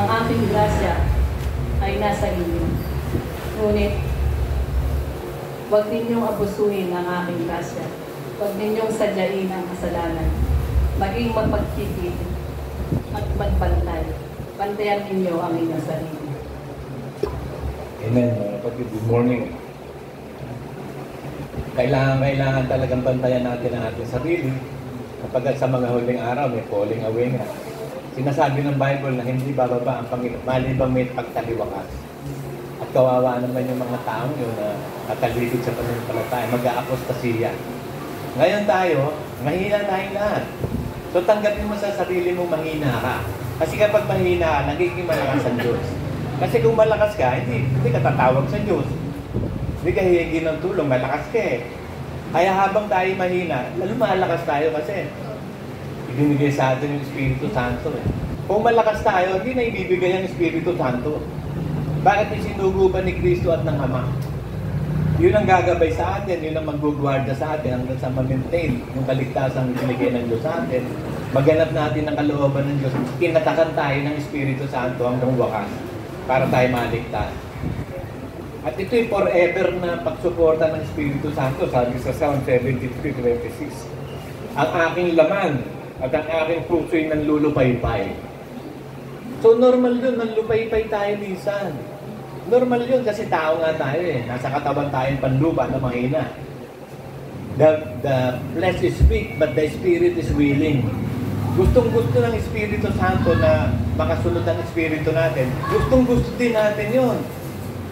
ang aking grasya ay nasa inyo. Ngunit, huwag ninyong abusuhin ang aking grasya. Huwag ninyong sadyain ang kasalanan. Maging mapagkipid at magbantay. Bantayan ninyo ang inyong sarili. Amen, mga kapatid. Good morning. Kailangan talagang bantayan natin ang ating sarili kapag sa mga huling araw may falling away nga. Sinasabi ng Bible na hindi bababa ang Panginoon malibang may pagtaliwakas. At kawawa naman yung mga taong yun na katalikod sa pananampalataya, mag-aapostasiya. Ngayon tayo, mahina tayong lahat. So tanggapin mo sa sarili mong mahina ka. Kasi kapag mahina ka, nagiging malakas ang Diyos. Kasi kung malakas ka, hindi ka tatawag sa Diyos. Hindi ka hihingi ng tulong, malakas ka eh. Kaya habang tayo mahina, lalo malakas tayo kasi ibinigay sa atin yung Espiritu Santo eh. Kung malakas tayo, hindi na ibibigay ang Espiritu Santo. Bakit isinugo pa ni Kristo at ng Ama? Yun ang gagabay sa atin, yun ang magugwarda sa atin hanggang sa ma-maintain yung kaligtasan binigay ng Diyos sa atin. Maganap natin ang kalooban ng Diyos. Kinatakan tayo ng Espiritu Santo hanggang wakas para tayo maligtas. At ito'y forever na pagsuporta ng Espiritu Santo, sabi sa Psalm 73:26. Ang aking laman at ang aking puso'y nanlulupaypay. So normal yun, nanlupaypay tayo minsan. Normal yun kasi tao nga tayo eh. Nasa katawan tayong panlupa na mahina. The flesh is weak, but the Spirit is willing. Gustong-gusto ng Espiritu Santo na makasunod ang Espiritu natin. Gustong-gusto din natin yun.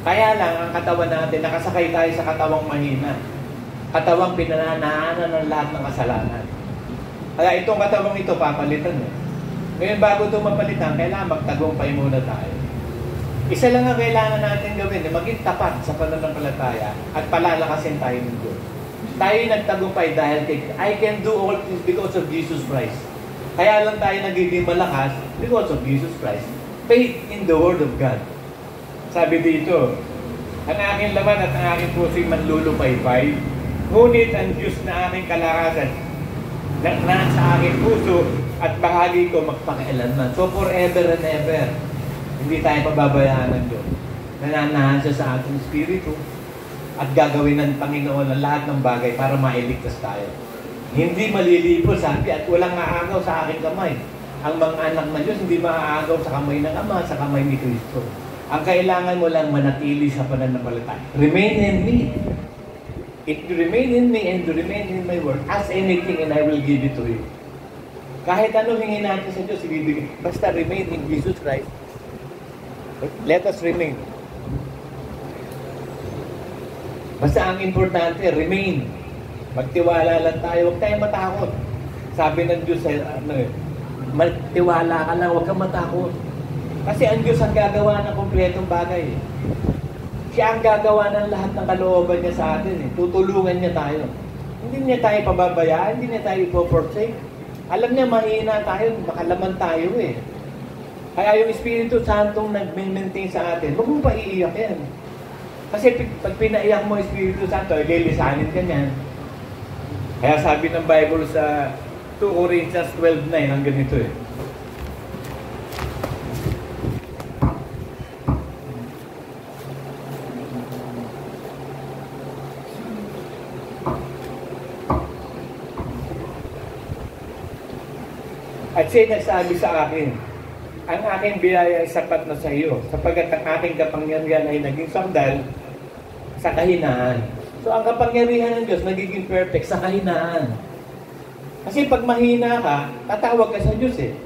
Kaya lang, ang katawan natin, nakasakay tayo sa katawang mahina. Katawang pinananahanan ng lahat ng kasalanan. Kaya itong katawang ito, papalitan eh. Ngayon, bago ito mapalitan, kailangan magtagumpay muna tayo. Isa lang ang kailangan natin gawin, maging tapat sa pananampalataya at palalakasin tayo ng Diyos. Tayo nagtagumpay dahil I can do all things because of Jesus Christ. Kaya lang tayo nagiging malakas because of Jesus Christ. Faith in the Word of God. Sabi dito, ang aking laman at ang aking puso'y manlulupaypay, ngunit ang Diyos na aking kalakasan na nasa aking puso at bahagi ko magpakialanman. So forever and ever, hindi tayo pababayaan ng Diyos. Nananahan siya sa ating espiritu at gagawin ng Panginoon ang lahat ng bagay para mailigtas tayo. Hindi malilipo, sabi, at walang aagaw sa aking kamay. Ang mga anak ng Diyos hindi maaagaw sa kamay ng Ama, sa kamay ni Kristo. Ang kailangan mo lang manatili sa pananampalataya. Remain in me. If you remain in me and you remain in my word, ask anything and I will give it to you. Kahit anong hingin natin sa Diyos, ibibigay. Basta remain in Jesus Christ. Let us remain. Basta ang importante, remain. Magtiwala lang tayo. Huwag tayong matakot. Sabi ng Diyos, magtiwala ka lang, huwag kang matakot. Kasi ang Diyos ang gagawa ng kumpletong bagay. Siya ang gagawa ng lahat ng kalooban niya sa atin. Tutulungan niya tayo. Hindi niya tayo pababayaan, hindi niya tayo ipoforsake. Alam niya, mahina tayo, makalaman tayo eh. Kaya yung Espiritu Santong nag-maintain sa atin, huwag mong paiiyak yan. Kasi pag pinaiyak mo Espiritu Santo, lilisanin ka niyan. Kaya sabi ng Bible sa 2 Corinthians 12:9, ang ganito eh. At siya nagsabi sa akin, ang aking biyaya ay sapat na sa iyo, sapagkat ang aking kapangyarihan ay naging sandal sa kahinaan. So ang kapangyarihan ng Diyos nagiging perfect sa kahinaan. Kasi pag mahina ka, tatawag ka sa Diyos eh.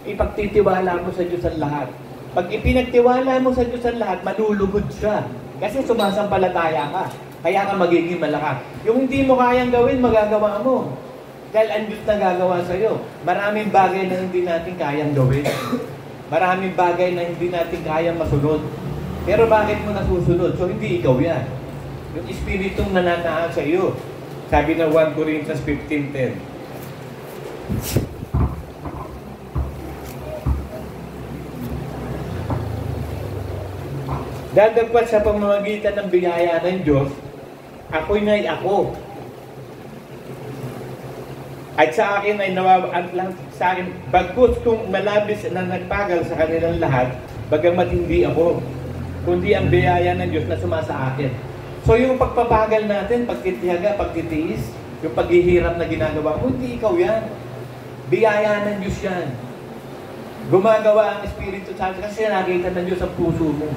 Ipagtitiwala mo sa Diyos ang lahat. Pag ipinagtiwala mo sa Diyos ang lahat, malulugod siya. Kasi sumasampalataya ka. Kaya ka magiging malakas. Yung hindi mo kayang gawin, magagawa mo. Dahil ang Diyos na gagawa sa iyo. Maraming bagay na hindi natin kayang gawin. Maraming bagay na hindi natin kayang masunod. Pero bakit mo nasusunod? So hindi ikaw yan. Yung Espiritong nananahan sa iyo. Sabi ng 1 Corinthians 15:10. Dadagpat sa pamamagitan ng biyaya ng Diyos, ako'y na'y ako. At sa akin ay sa akin, bagkus kung malabis na nagpagal sa kanilang lahat, bagamat hindi ako, kundi ang biyaya ng Diyos na sumasa akin. So yung pagpapagal natin, pagtitiyaga, pagtitiis, yung paghihirap na ginagawa mo, hindi ikaw yan. Biyaya ng Diyos yan. Gumagawa ang Espiritu Santo kasi nakita ng Diyos ang puso mo.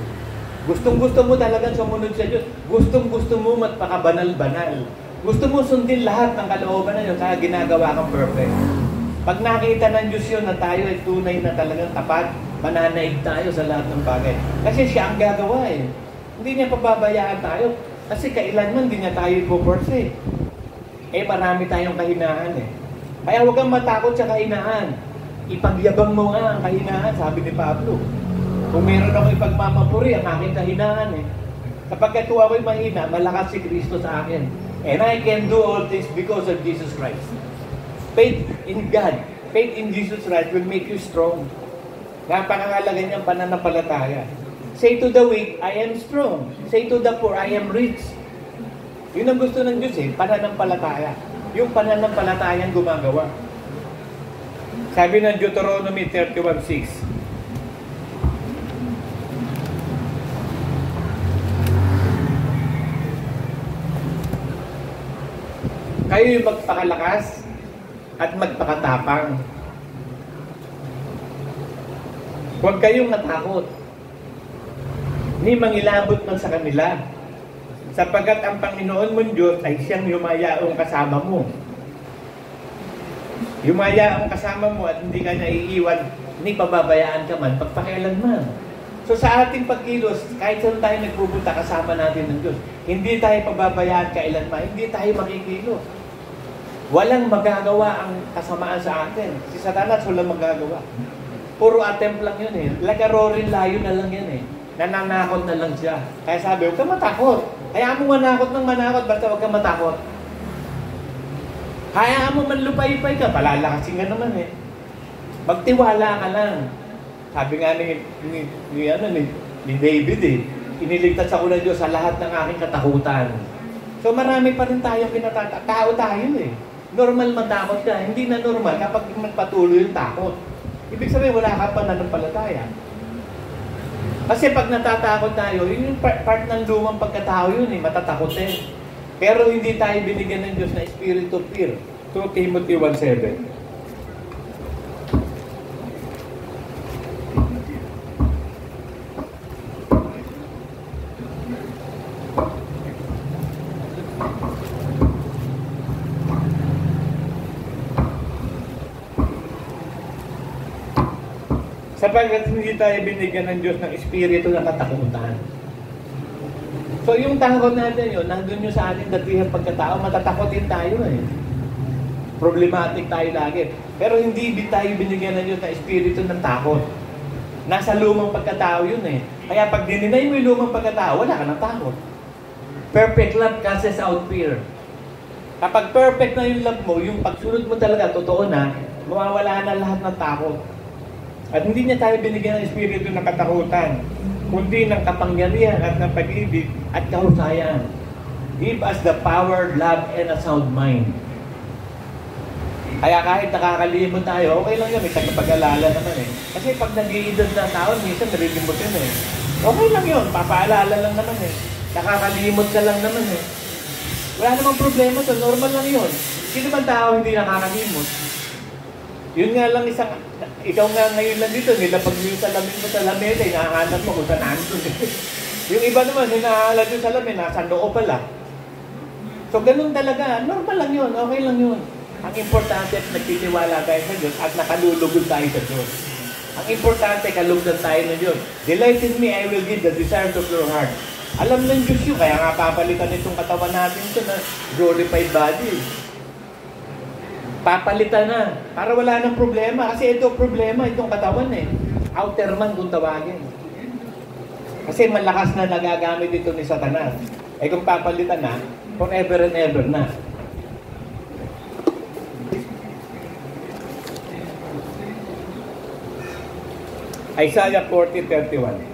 Gustong-gusto mo talagang sumunod sa Diyos. Gustong-gusto mo magpakabanal-banal. Gusto mo sundin lahat ng kalooban na Diyos kaya ginagawa kang perfect. Pag nakita ng Diyos yun na tayo ay tunay na talagang tapat, mananaig tayo sa lahat ng bagay. Kasi siya ang gagawa eh. Hindi niya pababayaan tayo. Kasi kailanman hindi niya tayo ipoporse. Marami tayong kahinaan eh. Kaya huwag kang matakot sa kahinaan. Ipagyabang mo nga ang kahinaan, sabi ni Pablo. Kung meron ako ipagmamapuri, ang aking kahinaan eh. Kapag ito ako'y mahina, malakas si Kristo sa akin. And I can do all things because of Jesus Christ. Faith in God, faith in Jesus Christ will make you strong. Napakahalaga niyang pananampalataya. Say to the weak, I am strong. Say to the poor, I am rich. Yun ang gusto ng Diyos eh, pananampalataya. Yung pananampalatayang gumagawa. Sabi ng Deuteronomy 31:6, kayo yung magpakalakas at magpakatapang. Huwag kayong natakot, ni mangilabot man sa kanila, sapagkat ang Panginoon mong Diyos ay siyang yumayaong kasama mo. Yumayaong kasama mo at hindi ka naiiwan, ni pababayaan ka man, pagpakialanman. So sa ating pagkilos, kahit saan tayo nagpupunta, kasama natin ng Diyos. Hindi tayo pababayaan kailanman, hindi tayo makikilos. Walang magagawa ang kasamaan sa atin. Si Satanas walang magagawa. Puro attempt lang yun eh. Lagarorin layo na lang yan eh. Nananakot na lang siya. Kaya sabi, huwag ka matakot. Hayaan mo manakot ng manakot, basta huwag ka matakot. Hayaan mo manlupay-pay ka, palalakasin ka naman eh. Magtiwala ka lang. Sabi nga ni David eh, iniligtas ako ng Diyos sa lahat ng aking katakutan. So marami pa rin tayong tao tayo eh. Normal matakot ka, hindi na normal kapag magpatuloy yung takot. Ibig sabihin, wala ka pa nananampalataya. Kasi pag natatakot tayo, yun yung part ng lumang pagkatao yun eh, matatakotin. Pero hindi tayo binigyan ng Diyos na spirit of fear. 2 Timothy 1:7. Sapagkat hindi tayo binigyan ng Diyos ng espiritu ng katakutan. So yung takot natin yun, nandun yun sa ating datihang pagkatao, matatakotin tayo eh. Problematic tayo lagi. Pero hindi tayo binigyan ng Diyos ng espiritu ng takot. Nasa lumang pagkatao yun eh. Kaya pag dininay mo yung lumang pagkatao, wala ka ng takot. Perfect love casts out fear. Kapag perfect na yung love mo, yung pagsunod mo talaga, totoo na, mawawala na lahat ng takot. At hindi niya tayo binigyan ng espiritu ng katakutan, kundi ng kapangyarihan at ng pag-ibig at kahusayan. Give us the power, love, and a sound mind. Kaya kahit nakakalimot tayo, okay lang yun, may tagapag-alala naman eh. Kasi pag nag-iidad na tao, minsan narilimot yun eh. Okay lang yun, papaalala lang naman eh. Nakakalimot ka lang naman eh. Wala namang problema to, normal lang yun. Sino man tao hindi nakakalimot? Yun nga lang ikaw nga ngayon lang dito, nilapag mo yung salamin mo sa lamesa, hinahanap mo kung saan nandun eh. Yung iba naman, hinahalad yung salamin, nasa noo pala. So ganun talaga, normal lang yun, okay lang yun. Ang importante at nagtitiwala tayo sa Diyos at nakalulugod tayo sa Diyos. Ang importante, kalugdan tayo ng Diyos. Delight in me, I will give the desires of your heart. Alam ng Diyos yun, kaya nga papalitan itong katawan natin ito na glorified body. Papalitan na, para wala ng problema. Kasi ito problema, itong katawan eh. Outer man kung tawagin. Kasi malakas na nagagamit ito ni Satanas. Eh kung papalitan na, forever and ever na. Isaiah 40:31.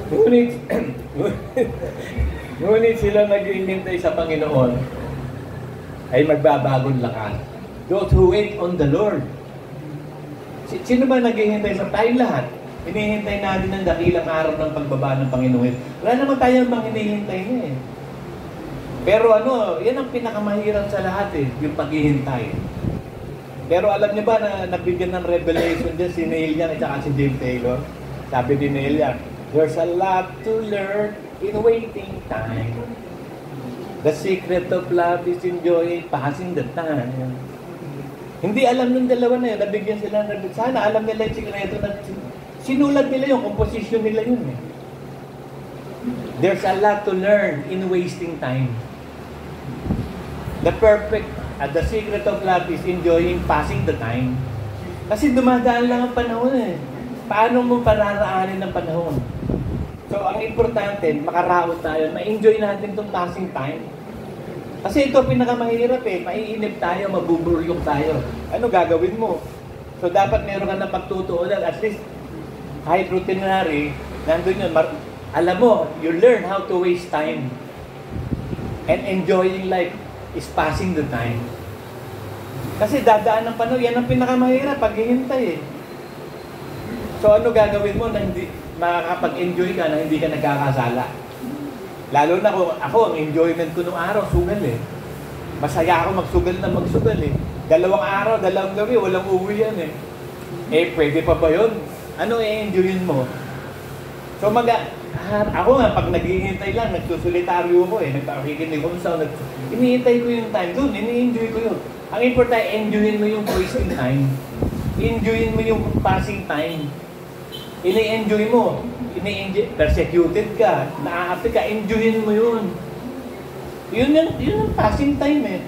Ngunit, ngunit sila naghihintay sa Panginoon ay magbabagong lakas. Those who wait on the Lord. Sino ba naghihintay sa tayong lahat? Hinihintay natin ang dakilang araw ng pagbaba ng Panginoon. Wala naman tayong bang hinihintay niya eh. Pero yan ang pinakamahirap sa lahat eh, yung paghihintay. Pero alam niyo ba na nabigyan ng revelation din si Neil Young at saka si James Taylor? Sabi din Neil Young, there's a lot to learn in waiting time. The secret of love is enjoying passing the time. Hindi alam ng dalawa na yun, nabigyan sila ng revelation. Sana alam nila yung sikreto na sinulat nila yung composition nila yun eh. There's a lot to learn in wasting time. The secret of love is enjoying passing the time. Kasi dumadaan lang ang panahon eh. Paano mo pararaanin ang panahon? So, ang importante, makaraot tayo, ma-enjoy natin itong passing time. Kasi ito pinakamahirap eh. Maiinip tayo, mabuburyok tayo. Ano gagawin mo? So, dapat meron ka na pagtutuunan. At least, kahit routinary, nandun yun. Alam mo, you learn how to waste time. And enjoying life is passing the time. Kasi dadaan ng panahon, yan ang pinakamahirap, paghihintay eh. So ano gagawin mo na hindi makakapag-enjoy ka na hindi ka nagkakasala? Lalo na kung ako, ang enjoyment ko nung araw, sugal eh. Masaya ako magsugal eh. 2 araw, 2 gabi, walang uwi yan eh. Eh, pwede pa ba yun? Ano i-enjoyin mo? So ako nga, pag naghihintay lang, nagsusulitaryo ko eh, nagpakikinig ko sa inihintay ko yung time doon, ini-enjoy ko yun. Ang importante, enjoyin mo yung wasting time. Enjoyin mo yung passing time. Ini-enjoy mo. Persecuted ka, naaapi ka, enjoyin mo yun. Yun yung passing time eh.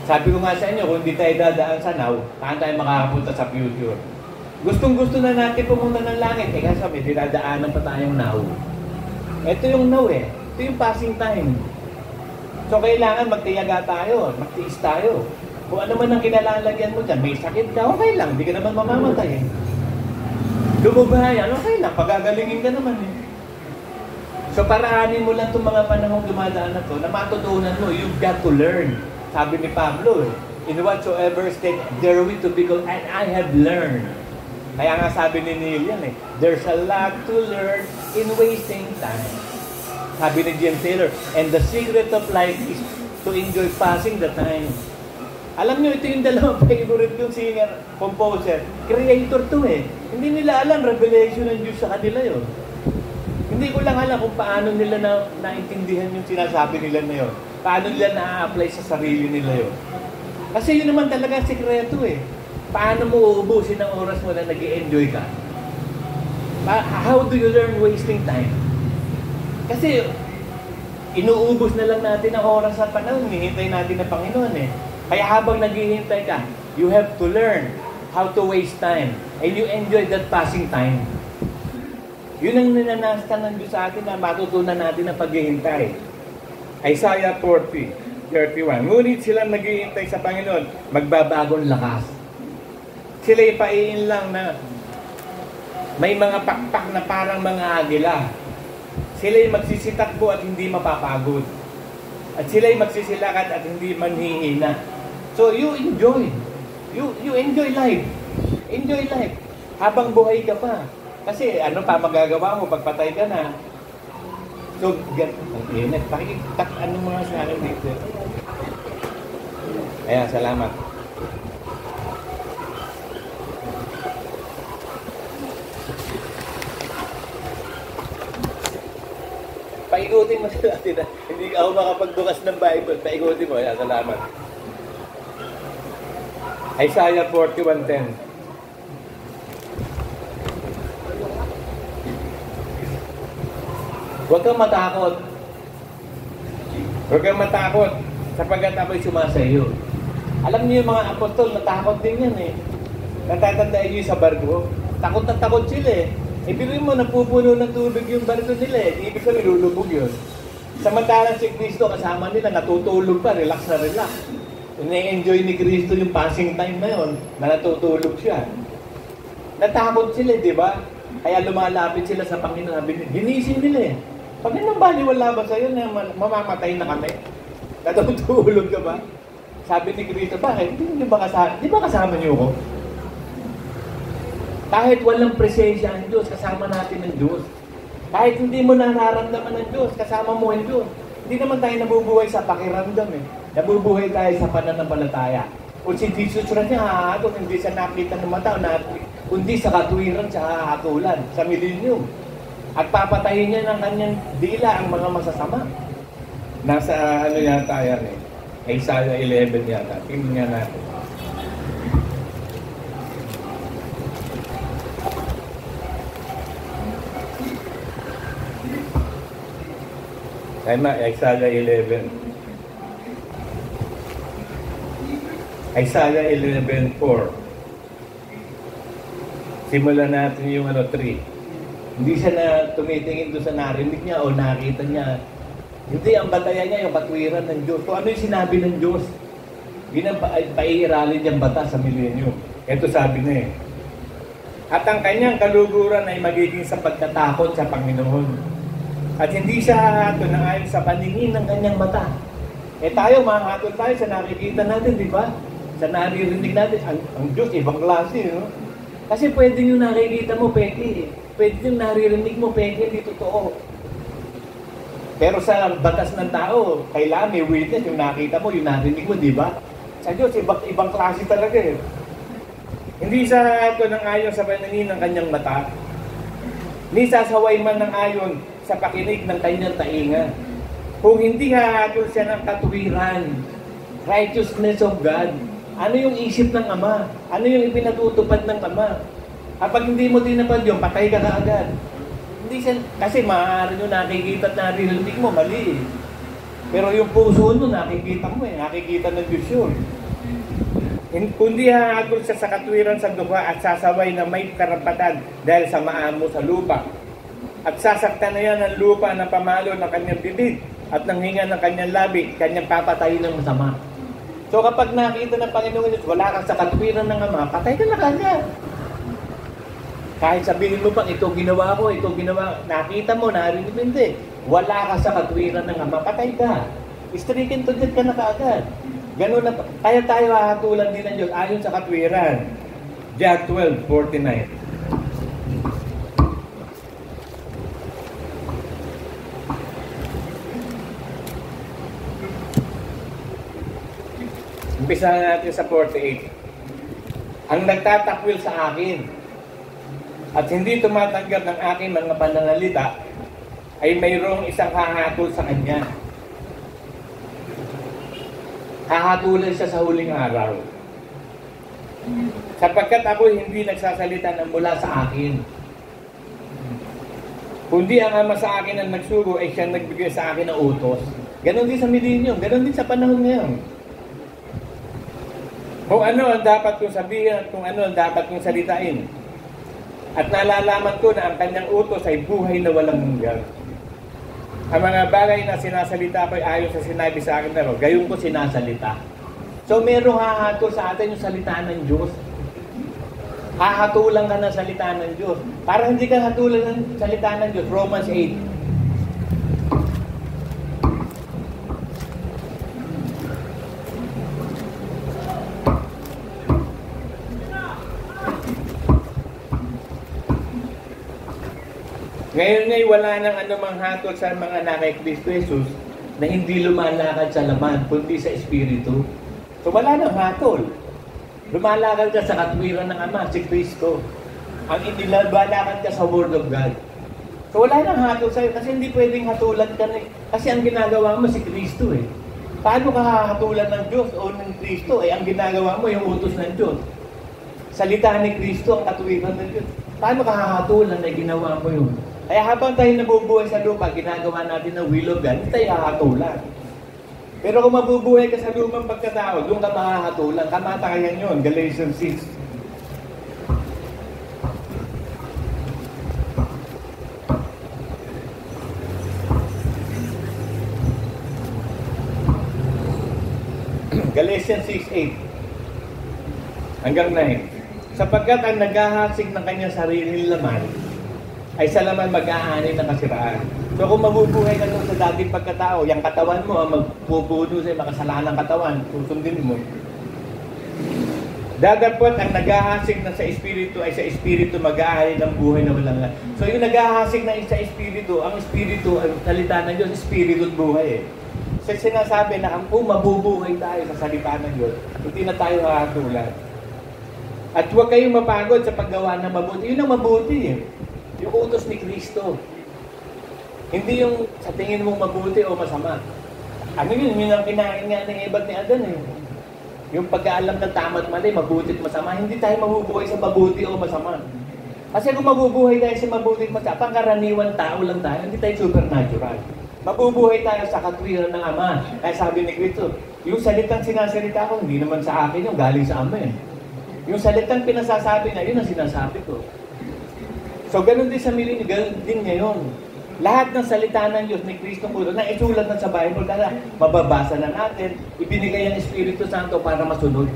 Sabi ko nga sa inyo, kung hindi tayo dadaan sa now, paano tayo makakapunta sa future? Gustong-gusto na natin pumunta ng langit. Eh kasi may dinadaanan pa tayong now. Ito yung now eh. Ito yung passing time. So kailangan magtiyaga tayo, magtiis tayo. Kung ano man ang kinalalagyan mo dyan, may sakit ka, okay lang. Hindi ka naman mamamatay eh. Lumubayan, okay lang. Pagagalingin ka naman eh. So paraanin mo lang itong mga panahong dumadaan na to, na matutunan mo, you've got to learn. Sabi ni Pablo eh, in whatsoever state therewith to be called, and I have learned. Kaya nga sabi ni Neil yan eh, there's a lot to learn in wasting time. Sabi ni James Taylor, and the secret of life is to enjoy passing the time. Alam nyo, ito yung dalawang favorite yung singer, composer, creator to eh. Hindi nila alam, revelation ng Diyos sa kanila yun. Hindi ko lang alam kung paano nila naintindihan yung sinasabi nila na yun. Paano nila na-apply sa sarili nila yun. Kasi yun naman talaga sikreto eh. Paano mo uubusin ang oras mo na nag-i-enjoy ka? How do you learn wasting time? Kasi inuubos na lang natin ang oras sa panahon. Hinihintay natin ang Panginoon eh. Kaya habang naghihintay ka, you have to learn how to waste time. And you enjoy that passing time. Yun ang ninanastan ng Diyos sa atin na matutunan natin ang paghihintay. Isaiah 40:31. Ngunit sila naghihintay sa Panginoon, magbabagong lakas. Sila'y paiin lang na may mga pakpak na parang mga agila. Sila'y magsisitakbo at hindi mapapagod. At sila'y magsisilakat at hindi manhihina. So you enjoy. You enjoy life. Enjoy life. Habang buhay ka pa. Kasi ano pa magagawa mo pagpatay ka na. So, pakikitak ano mga sa akin dito. Ayan, salamat. Paikutin mo sila natin. Hindi ako makapagbukas ng Bible. Paikutin mo. Ayan, salamat. Isaiah 41:10. Huwag kang matakot. Huwag kang matakot sapagkat ako'y sumasayo. Alam niyo yung mga apostol, natakot din yan eh. Natatandaan niyo sa barko. Takot na takot sila eh. Ibiruin mo, napupuno ng tubig yung barko nila eh. Ibig sabihin, lulubog yun. Samantalang si Kristo kasama nila, natutulog pa, relax na relax. Ine-enjoy ni Kristo yung passing time na yun, na natutulog siya. Natakot sila, di ba? Kaya lumalapit sila sa Panginoon. Ginising nila eh. Panginoon, baliwala ba sa'yo na mamamatay na kami? Natutulog ka ba? Sabi ni Cristo, bakit? Di ba kasama niyo ko? Kahit walang presensya ang Diyos, kasama natin ang Diyos. Kahit hindi mo nararamdaman ng Diyos, kasama mo ang Diyos. Hindi naman tayo nabubuhay sa pakiramdam eh. Nabubuhay tayo sa pananampalataya. Kung si Jesus rin niya hahatol, hindi siya nakita ng mata, kundi sa katuwiran siya hahatulan, sa millennium. At papatayin niya ng kanyang dila ang mga masasama. Nasa ano yata yan eh. Isaiah 11 yata. Tingnan nga natin. Tama, Isaiah 11. Isaiah 11:4. Simulan natin yung 3. Hindi siya na tumitingin doon sa narinig niya o nakita niya. Hindi, ang batayan niya yung katwiran ng Diyos. Kung ano yung sinabi ng Diyos, yun ang paiiralin niyang bata sa millennium. Ito sabi niya eh. At ang kanyang kaluguran ay magiging sa pagkatakot sa Panginoon. At hindi siya hahatol ng ayon sa paningin ng kanyang mata. Eh tayo, mahahatol tayo sa nakikita natin, di ba? Sa naririnig natin. Ang Diyos, ibang klase, no? Kasi pwede yung nakikita mo, peke. Pwede yung naririnig mo, peke, hindi totoo. Pero sa batas ng tao, kailangan may witness, yung nakita mo, yung narinig mo, di ba? Sa Diyos, ibang klase talaga eh. Hindi siya hahatol ng ayon sa paningin ng kanyang mata. Ni sasaway man ng ayon sa pakinig ng kanyang tainga. Kung hindi hahatol siya ng katuwiran, righteousness of God, ano yung isip ng Ama? Ano yung ipinatutupad ng Ama? Kapag hindi mo tinapad yun, patay ka kaagad. Hindi siya, kasi maaari nyo nakikita at naririnig mo, mali eh. Pero yung puso mo, nakikita mo eh, nakikita ng Diyos yun. Kundi hahatol siya sa katwiran sa duha at sasaway na may karapatan dahil sa maamo sa lupa. At sasaktan na yan ang lupa na pamalo ng kanyang bibig at ng hinga ng kanyang labi, kanyang papatayin ng masama. So kapag nakita ng Panginoon Diyos, wala kang sa katwiran ng Ama, patay ka na kanya. Kahit sabihin mo pang, ito ginawa ko, nakita mo, narinig mo, hindi. Wala ka sa katwiran ng Ama, patay ka. Stricken to death ka na kaagad. Ganun na, kaya tayo hahatulan din ng Diyos ayon sa katwiran. John 12:49. Umpisahan natin sa 48. Ang nagtatakwil sa akin at hindi tumatanggap ng aking mga pananalita ay mayroong isang hahatol sa kanya. Hahatulan siya sa huling araw. Sapagkat ako hindi nagsasalita ng mula sa akin. Kundi ang Ama sa akin ang nagsugo ay siyang nagbigay sa akin ng utos. Ganon din sa millennium, ganon din sa panahon ngayon. Kung ano ang dapat kong sabihin at kung ano ang dapat kong salitain. At nalalaman ko na ang kanyang utos ay buhay na walang hanggan. Ang mga bagay na sinasalita ko ay ayon sa sinabi sa akin pero gayon ko sinasalita. So merong hahatol sa atin yung salita ng Diyos. Hahatulan ka ng salita ng Diyos. Para hindi ka hatulan ng salita ng Diyos. Romans 8. Ngayon wala nang anumang hatol sa mga nakay Kristo Jesus na hindi lumalakad sa laman, kundi sa Espiritu. So wala nang hatol. Lumalakad ka sa katwiran ng Ama, si Kristo. Ang inilalakad ka sa Word of God. So wala nang hatol sa'yo kasi hindi pwedeng hatulan ka na. Kasi ang ginagawa mo si Kristo eh. Paano ka hahatulan ng Diyos o ng Kristo? Eh ang ginagawa mo yung utos ng Diyos. Salita ni Kristo ang katwiran ng Diyos. Paano ka hahatulan na ginawa mo yun? Kaya habang tayo nabubuhay sa lupa, ginagawa natin ng will of God, hindi tayo hahatulan. Pero kung mabubuhay ka sa lumang pagkatao, doon ka mahahatulan. Kamatayan yun, Galatians 6. Galatians 6:8 hanggang 9. Sapagkat ang naghahasik ng kanyang sariling laman ay sa laman mag-aanin ng kasiraan. So kung mabubuhay ka doon sa dating pagkatao, yung katawan mo ang magpupuno sa makasalanang katawan, susundin mo. Dadapot ang naghahasik na sa espiritu ay sa espiritu mag-aanin ng buhay na walang lahat. So yung naghahasik na sa espiritu, ang salita ng Diyos, espiritu at buhay eh. So sinasabi na kung mabubuhay tayo sa salita ng Diyos, hindi na tayo makakatulad. At huwag kayong mapagod sa paggawa ng mabuti. Yun ang mabuti eh. Yung utos ni Kristo. Hindi yung sa tingin mong mabuti o masama. Ano yun? Yun ang kinain nga ng Eva ni Adan eh. Yung pagkaalam ng tama at mali, mabuti at masama, hindi tayo mabubuhay sa mabuti o masama. Kasi kung mabubuhay tayo sa mabuti at masama, pangkaraniwan tao lang tayo, hindi tayo supernatural. Mabubuhay tayo sa katwiran ng Ama. Kaya sabi ni Kristo, yung salitang sinasalita ko, hindi naman sa akin yung galing sa Ama eh. Yung salitang pinasasabi na, yun ang sinasabi ko. So, ganun din sa milenyo, ganun din ngayon. Lahat ng salita ng Diyos ni Kristo Puro na isulat na sa Bible, kaya mababasa na natin, ibinigay ang Espiritu Santo para masunod.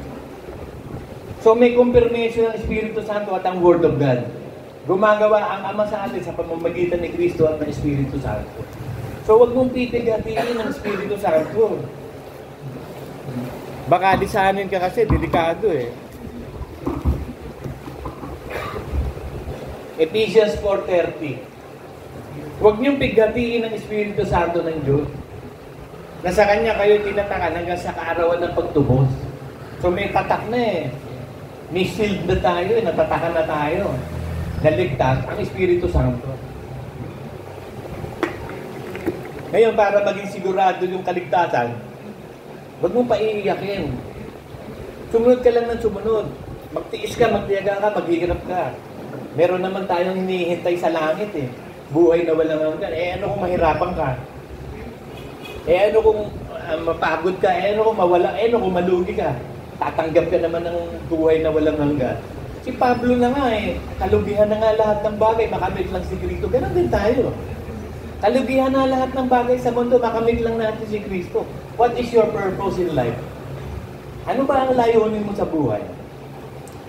So, may confirmation ng Espiritu Santo at ang Word of God. Gumagawa ang Ama sa atin sa pamamagitan ni Kristo at ng Espiritu Santo. So, wag mong pipigatiin ng Espiritu Santo. Baka lisanin ka kasi, delikado eh. Ephesians 4:30. Huwag niyong pighatiin ng Espiritu Santo ng Diyos na sa Kanya kayo tinatakan hanggang sa kaarawan ng pagtubos. So may tatak na eh. May shield na tayo eh. Natatakan na tayo. Naligtas ang Espiritu Santo. Ngayon, para maging sigurado yung kaligtasan, huwag mong paiiyakin. Sumunod ka lang ng sumunod. Magtiis ka, magtiyaga ka, maghihirap ka. Meron naman tayong hinihintay sa langit eh. Buhay na walang hanggan. Ano kung mahirapan ka? Ano kung mapagod ka? Ano kung mawala? Ano kung malugi ka? Tatanggap ka naman ng buhay na walang hanggan. Si Pablo na nga eh. Kalubihan na nga lahat ng bagay. Makamit lang si Kristo. Ganon din tayo. Kalubihan na lahat ng bagay sa mundo. Makamit lang natin si Kristo. What is your purpose in life? Ano ba ang layunin mo sa buhay?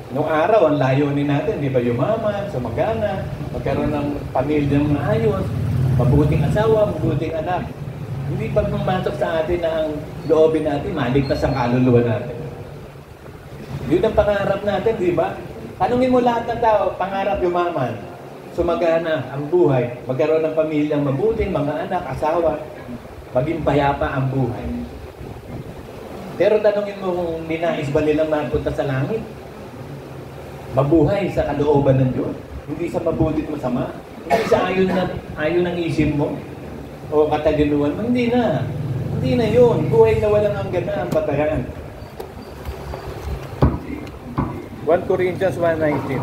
Noong araw, ang layunin natin, di ba, yumaman, sumagana, magkaroon ng pamilyang maayos, mabuting asawa, mabuting anak. Hindi pag pumatok sa atin na ang loobin natin, maligtas ang kaluluwa natin. Yun ang pangarap natin, di ba? Tanungin mo lahat ng tao, pangarap yumaman, sumagana ang buhay, magkaroon ng pamilyang mabuting, mga anak, asawa, maging payapa ang buhay. Pero tanungin mo kung ninais ba nilang mapunta sa langit? Mabuhay sa kalooban ng Diyos. Hindi sa mabuti at masama. Hindi sa ayon ng isip mo o katalinuhan mo. Hindi na. Hindi na yun. Buhay na walang hanggan na ang patayan. 1 Corinthians 1:19.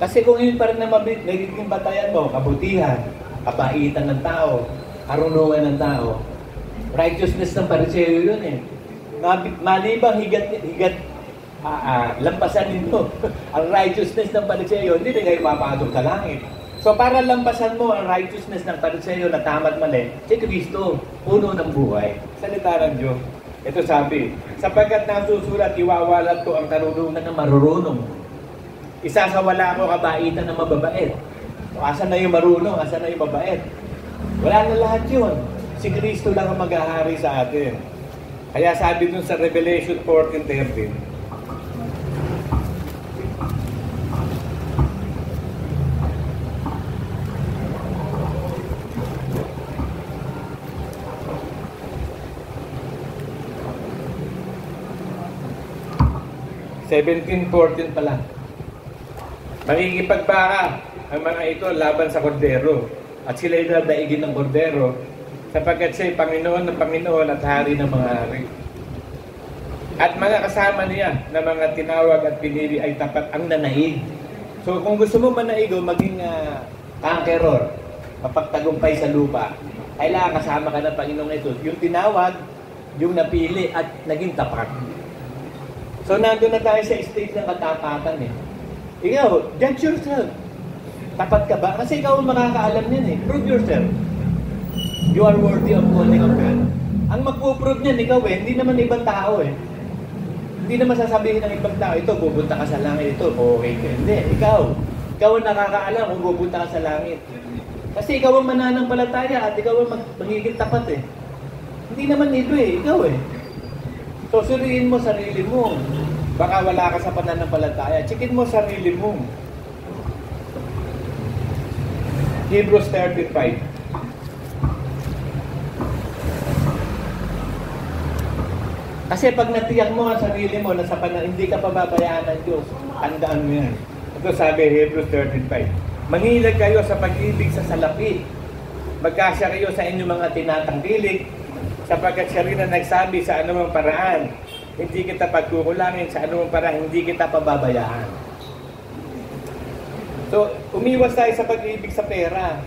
Kasi kung yun pa rin na nagiging batayan mo, kabutihan, kabaitan ng tao, karunungan ng tao. Righteousness ng Pariseo yun eh. Malibang lampasan nito ang righteousness ng Pariseo, hindi rin kayo mapasok sa langit. So para lampasan mo ang righteousness ng Pariseo na tama't mali, si Kristo, puno ng buhay. Salita ng Diyos. Ito sabi, sapagkat nasusulat, iwawalat ko ang karunungan ng marurunong. Isasawala ko kabaitan ng mababait. So, asan na yung marunong? Asan na yung mabait? Wala na lahat yun. Si Kristo lang ang maghahari sa atin. Kaya sabi dun sa Revelation 14:13, (17:14) pala. Makikipagbaka ang mga ito laban sa kordero at sila ay dadaigin ng kordero sapagkat siya'y Panginoon ng Panginoon at Hari ng mga hari. At mga kasama niya na mga tinawag at pinili ay tapat ang nanaig. So kung gusto mo manaig o maging conqueror, mapagtagumpay sa lupa, kailangan kasama ka ng Panginoong ito. Yung tinawag, yung napili at naging tapat. So nandun na tayo sa state ng katapatan eh. Ikaw, judge yourself. Tapat ka ba? Kasi ikaw ang makakaalam yan eh. Prove yourself. You are worthy of calling of God. Ang magpo-prove niyan, ikaw hindi naman ibang tao Hindi naman sasabihin ng ibang tao, ito, pupunta ka sa langit, ito, okay ka. Hindi, ikaw. Ikaw ang nakakaalam kung pupunta ka sa langit. Kasi ikaw ang mananampalataya at ikaw ang magiging tapat Hindi naman ito ikaw So, suriin mo sarili mo. Baka wala ka sa pananampalataya. Checkin mo sarili mo. Hebrews 35. Kasi pag natiyak mo ang sarili mo na hindi ka pababayaan ng Diyos, tandaan mo yan. Ito sabi, Hebrews 35. Mangilag kayo sa pag-ibig sa salapi. Magkasya kayo sa inyong mga tinatangkilik, sapagkat siya rin ang nagsabi sa anumang paraan, hindi kita pagkukulangin, sa anumang paraan, hindi kita pababayaan. So, umiwas tayo sa pag-ibig sa pera.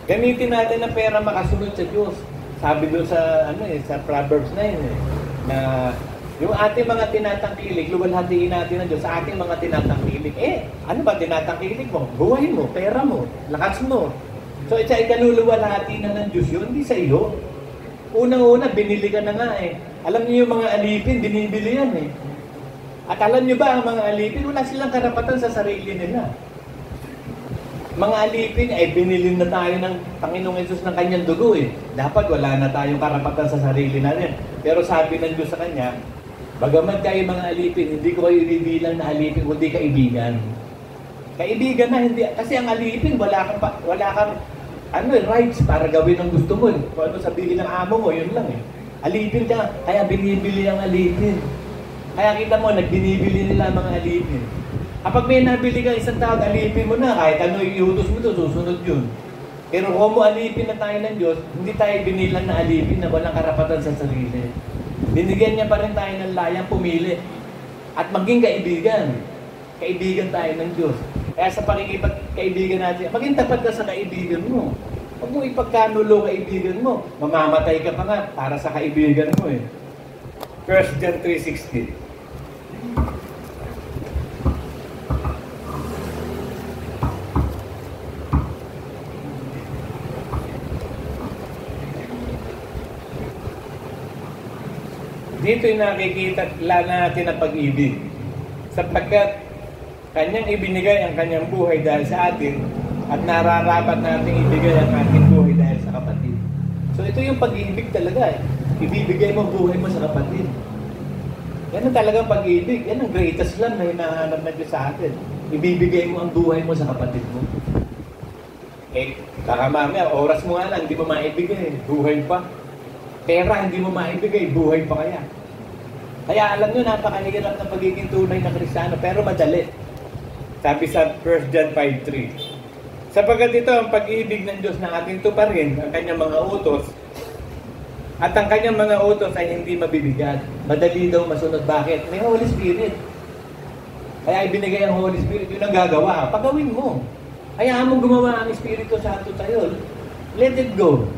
Gamitin natin ang pera makasunod sa Diyos. Sabi doon sa, sa Proverbs 9, na yung ating mga tinatangkilik, luwalhatiin natin ng Diyos sa ating mga tinatangkilik. Ano ba tinatangkilik mo? Buhay mo, pera mo, lakas mo. So, ikanuluwalhati na ng Diyos yun, hindi sa iyo. Unang-una, binili ka na nga Alam niyo yung mga alipin, binibili yan At alam niyo ba, ang mga alipin, wala silang karapatan sa sarili nila. Mga alipin, binili na tayo ng Panginoong Yesus ng kanyang dugo Dapat wala na tayong karapatan sa sarili natin. Pero sabi ng Diyos sa kanya, bagamat kayo mga alipin, hindi ko kayo ibibilang na alipin, kundi kaibigan. Kaibigan na, hindi. Kasi ang alipin, wala kang rights para gawin ang gusto mo Kung ano sabihin ng amo mo, yun lang Alipin ka, kaya binibili ang alipin. Kaya kita mo, nagbinibili nila mga alipin. Kapag may nabili ka isang tao, alipin mo na, kahit ano iutos mo ito, susunod yun. Pero kung alipin na tayo ng Diyos, hindi tayo binilang na alipin na walang karapatan sa sarili. Binigyan niya pa rin tayo ng layang pumili. At maging kaibigan. Kaibigan tayo ng Diyos. Kaya sa pakikipagkaibigan natin, maging tapat ka sa kaibigan mo. Huwag mo ipagkanulo kaibigan mo. Mamamatay ka pa nga para sa kaibigan mo 1 John 3:16. Dito'y nakikita natin ang pag-ibig. Sapagkat kanyang ibinigay ang kanyang buhay dahil sa atin at nararapat natin ibigay ang ating buhay dahil sa kapatid. So ito yung pag-ibig talaga Ibibigay mo buhay mo sa kapatid. Yan ang talagang pag-ibig. Yan ang greatest love na hinahanap na Diyos sa atin. Ibibigay mo ang buhay mo sa kapatid mo. Baka mamaya, oras mo nga lang, hindi mo maibigay. Buhay pa. Pera, hindi mo maibigay. Buhay pa kaya. Kaya alam nyo, napakahirap ng pagiging tunay na Kristiyano, pero madali. Sabi sa 1 John 5:3. Sapagkat ito ang pag-ibig ng Diyos na ating tuparin, ang kanyang mga utos, at ang kanyang mga utos ay hindi mabibigat. Madali daw masunod. Bakit? May Holy Spirit. Kaya ibinigay ang Holy Spirit. Yun ang gagawa. Pagawin mo. Hayaan mo gumawa ang Espiritu Santo sa'yo. Let it go.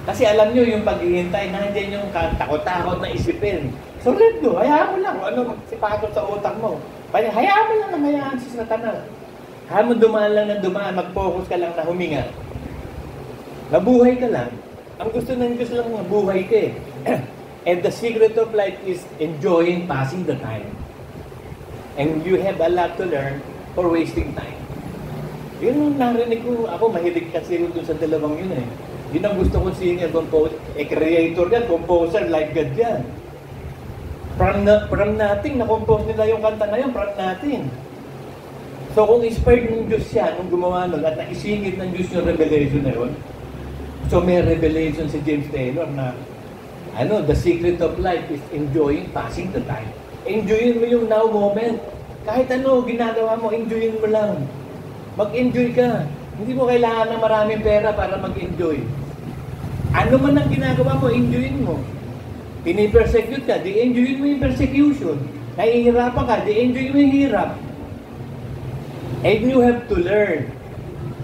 Kasi alam nyo yung paghihintay, nandiyan yung takot-takot na isipin. So let go. Hayaan mo lang. Ano magsipatot sa utak mo. Hayaan mo lang na hayaan si Satanas. Hayaan mo dumaan lang ng dumaan. Mag-focus ka lang na huminga. Nabuhay ka lang. Ang gusto ng Diyos lang mabuhay ka And the secret of life is enjoying passing the time. And you have a lot to learn for wasting time. Yun ang narinig ko. Ako mahilig kasi doon sa dalawang yun Yun ang gusto ko singer, composer. Creator yan, composer, like God yan. From nothing, na-compose nila yung kanta na yun, from nothing. So kung inspired ng Diyos yan, nung gumawa nun, at naisingit ng Diyos yung revelation na yun, so may revelation si James Taylor na the secret of life is enjoying passing the time. Enjoyin mo yung now moment. Kahit ano ginagawa mo, enjoyin mo lang. Mag-enjoy ka. Hindi mo kailangan ng maraming pera para mag-enjoy. Ano man ang ginagawa mo, enjoyin mo. Pinipersecute ka, di-enjoyin mo yung persecution. Nahihirapan ka, di-enjoy mo yung hirap. And you have to learn.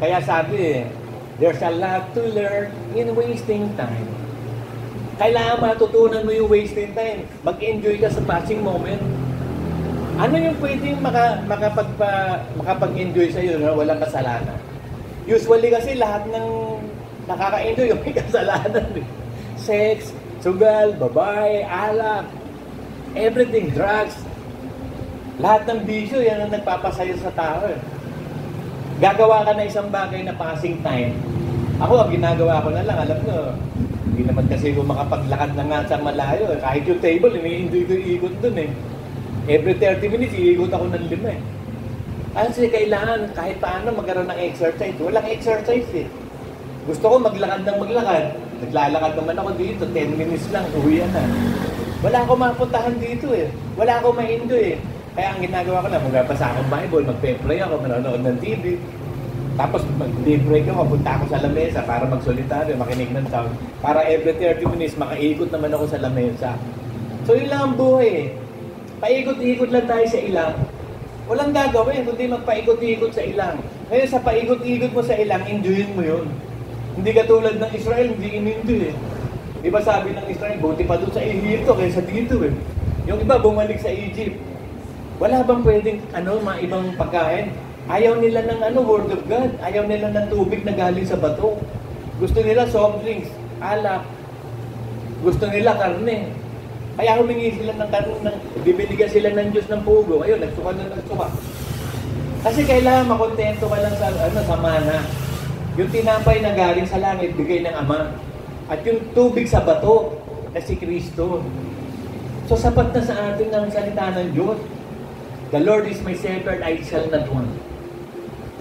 Kaya sabi there's a lot to learn in wasting time. Kailangan matutunan mo yung wasting time. Mag-enjoy ka sa passing moment. Ano yung pwedeng makapag-enjoy sa'yo na walang kasalanan? Usually kasi lahat ng nakaka-enjoy yung may kasalanan. Sex, Sugal, babae, alak, everything, drugs. Lahat ng bisyo, yan ang nagpapasaya sa tao. Gagawa ka na isang bagay na passing time. Ako, ang ginagawa ko na lang, alam nyo, hindi naman kasi ko makapaglakad na nga sa malayo. Kahit yung table, ini-enjoy ko ikot dun eh. Every 30 minutes, iikot ako ng 5 eh. Kasi kailangan kahit paano magkaroon ng exercise. Walang exercise eh. Gusto ko maglakad ng maglakad. Naglalakad naman ako dito, 10 minutes lang, uwi na. Wala akong mapuntahan dito eh. Wala akong ma-enjoy eh. Kaya ang ginagawa ko na, magbabasa akong Bible, magpe-pray ako, manonood ng TV. Tapos mag-break ako, punta ako sa lamesa para magsolitary, makinig ng sound. Para every 30 minutes, makaikot naman ako sa lamesa. So yun lang ang buhay eh. Paikot-ikot lang tayo sa ilang. Walang gagawin, kundi magpaikot-ikot sa ilang. Ngayon sa paikot-ikot mo sa ilang, enjoyin mo yun. Hindi katulad ng Israel, hindi in-enjoy eh. Di ba sabi ng Israel, buti pa doon sa Egypto kaysa dito eh. Yung iba bumalik sa Egypt. Wala bang pwedeng mga ibang pagkain? Ayaw nila ng Word of God. Ayaw nila ng tubig na galing sa bato. Gusto nila soft drinks, alak. Gusto nila karne. Kaya humingi sila ng karne, bibinigan sila ng Diyos ng pugo. Ayun, nagsuka na nagsuka. Kasi kailangan makontento ka lang sa mana. Yung tinapay na galing sa langit, bigay ng Ama. At yung tubig sa bato, na si Kristo. So sapat na sa atin ang salita ng Diyos. The Lord is my shepherd, I shall not want.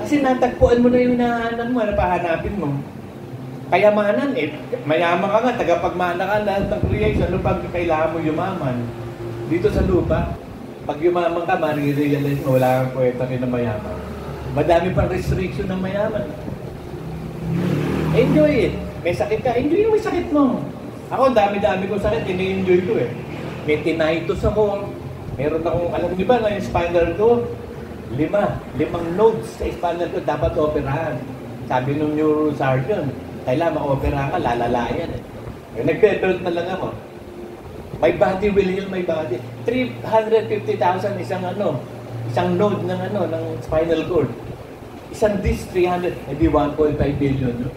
Kasi natagpuan mo na yung nahanan mo, napahanapin mo. Kayamanan mayaman ka nga, tagapagmana ka, lahat ng creation, ano pag kailangan mo yumaman? Dito sa lupa, pag yumaman ka, marirealize mo, wala kang kwenta rin na mayaman. Madami pang restriction ng mayaman. Enjoy it. May sakit ka, enjoy yung may sakit mo. Ako, dami-dami kong sakit, ini-enjoy ko eh. May tinnitus ako. Meron akong, alam niyo ba, na yung spinal cord, 5 nodes sa spinal cord dapat operahan. Sabi nung neurosurgeon, kailangan ma-operahan ka, lalalayan eh. Nagpe-belt na lang ako. My body will heal my body. 350,000 isang node ng spinal cord. Isang disc, 300, maybe 1.5 billion. No?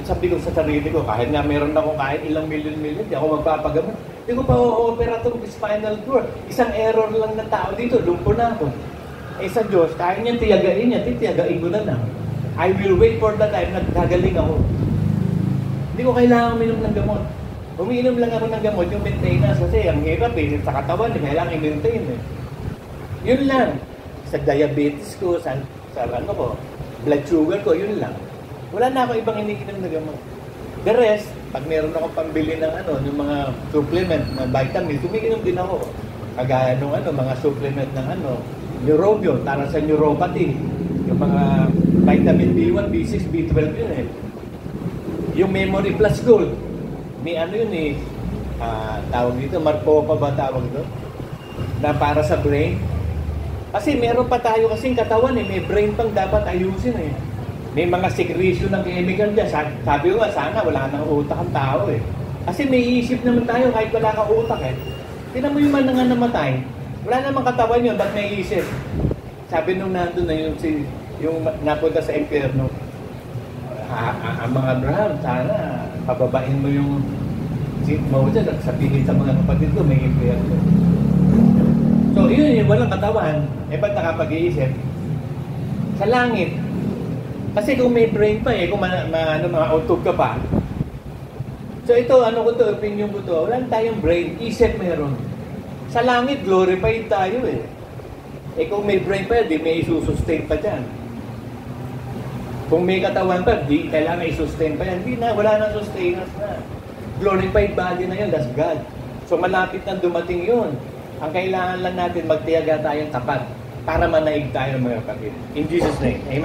Sabi ko sa sarili ko, kahit nga meron ako kahit ilang million, di ako magpapagamot. Hindi ko pa o-opera itong spinal cord. Isang error lang na tao dito, lumpo na ako. Sa Diyos, kaya niyan tiyagain niya, tiyagain ko na lang. I will wait for the time na gagaling ako. Hindi ko kailangan uminom ng gamot. Umiinom lang ako ng gamot, yung maintenance kasi ang hirap sa katawan, kailangan i-maintain Yun lang. Sa diabetes ko, sa blood sugar ko, yun lang. Wala na ako ibang iniinom na gamot. The rest, pag meron akong pambili ng yung mga supplement, ng vitamins, umiinom din ako. Kagaya nung mga supplement ng neurobio, para sa neuropathy. Yung mga vitamin B1, B6, B12 yun eh. Yung memory plus gold, may yun eh, tawag dito, Marcopa ba tawag doon? Na para sa brain. Kasi meron pa tayo kasing katawan eh, may brain pang dapat ayusin eh. May mga secretion ng chemical dyan. Sabi ko nga, sana wala nang utak ang tao eh. Kasi may isip naman tayo kahit wala kang utak eh. Tinan mo yung man nga namatay. Wala namang katawan yun, ba't may isip? Sabi nung nandun na yung napunta sa impyerno, ang mga Abraham, sana pababain mo yung seat mo dyan at sabihin sa mga kapatid ko, may impyerno. So yun yung walang katawan, ba't nakapag-iisip? Sa langit. Kasi kung may brain pa kung mautog ka pa. So ito, opinion ko to, wala tayong brain, isip meron. Sa langit, glorified tayo eh. Kung may brain pa, di may isusustain pa dyan. Kung may katawan pa, di kailangan i-sustain pa yan. Di na, wala nang sustenance na. Glorified body na yun, that's God. So malapit na dumating yun. Ang kailangan lang natin, magtiyaga tayong tapat para manaig tayo mga kapatid. In Jesus' name, Amen.